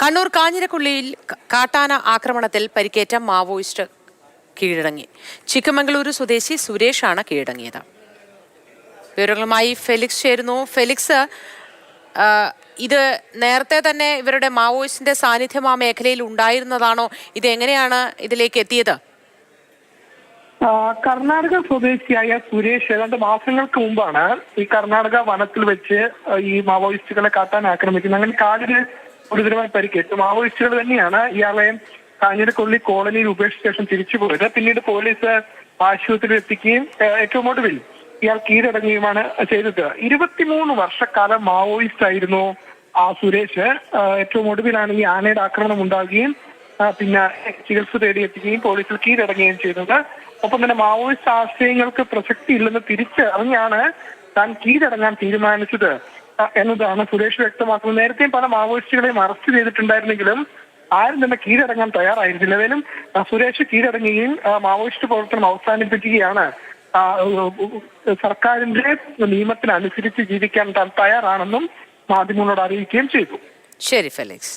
കണ്ണൂർ കാഞ്ഞിരക്കുള്ളിയിൽ കാട്ടാന ആക്രമണത്തിൽ പരിക്കേറ്റ മാവോയിസ്റ്റ് കീഴടങ്ങി. ചിക്കമംഗളൂരു സ്വദേശി സുരേഷാണ് കീഴടങ്ങിയത്. വിവരങ്ങളുമായി ഫെലിക്സ് ചേരുന്നു. ഫെലിക്സ്, ഇത് നേരത്തെ തന്നെ ഇവരുടെ മാവോയിസ്റ്റിന്റെ സാന്നിധ്യം ആ മേഖലയിൽ ഉണ്ടായിരുന്നതാണോ? ഇത് എങ്ങനെയാണ് ഇതിലേക്ക് എത്തിയത്? കർണാടക സ്വദേശിയായ സുരേഷ് ഏതാണ്ട് മാസങ്ങൾക്ക് മുമ്പാണ് ഈ കർണാടക വനത്തിൽ വെച്ച് ഈ മാവോയിസ്റ്റുകളെ കാട്ടാൻ ആക്രമിക്കുന്നത്. അങ്ങനെ കാലിന് ഗുരുതരമായി പരിക്കേറ്റു. മാവോയിസ്റ്റുകൾ തന്നെയാണ് ഇയാളെ കാഞ്ഞിരക്കൊള്ളി കോളനിയിൽ ഉപേക്ഷിച്ച ശേഷം തിരിച്ചുപോയത്. പിന്നീട് പോലീസ് ആശുപത്രിയിൽ എത്തിക്കുകയും ഏറ്റവും ഒടുവിൽ ഇയാൾ കീഴടങ്ങുകയുമാണ് ചെയ്തത്. 23 വർഷക്കാലം മാവോയിസ്റ്റ് ആയിരുന്നു ആ സുരേഷ്. ഏറ്റവും ഒടുവിലാണ് ഈ ആനയുടെ ആക്രമണം ഉണ്ടാകുകയും പിന്നെ ചികിത്സ തേടിയെത്തുകയും പോലീസിൽ കീഴടങ്ങുകയും ചെയ്തത്. ഒപ്പം തന്നെ മാവോയിസ്റ്റ് ആശയങ്ങൾക്ക് പ്രസക്തി ഇല്ലെന്ന് തിരിച്ചറിഞ്ഞാണ് താൻ കീഴടങ്ങാൻ തീരുമാനിച്ചത് എന്നതാണ് സുരേഷ് വ്യക്തമാക്കുന്നത്. നേരത്തെയും പല മാവോയിസ്റ്റുകളെയും അറസ്റ്റ് ചെയ്തിട്ടുണ്ടായിരുന്നെങ്കിലും ആരും തന്നെ കീഴടങ്ങാൻ തയ്യാറായിരുന്നില്ല. ഏതായാലും സുരേഷ് കീഴടങ്ങുകയും മാവോയിസ്റ്റ് പ്രവർത്തനം അവസാനിപ്പിക്കുകയാണ്. സർക്കാരിന്റെ നിയമത്തിനനുസരിച്ച് ജീവിക്കാൻ താൻ തയ്യാറാണെന്നും മാധ്യമങ്ങളോട് അറിയിക്കുകയും ചെയ്തു. ശരി ഫെലിക്സ്.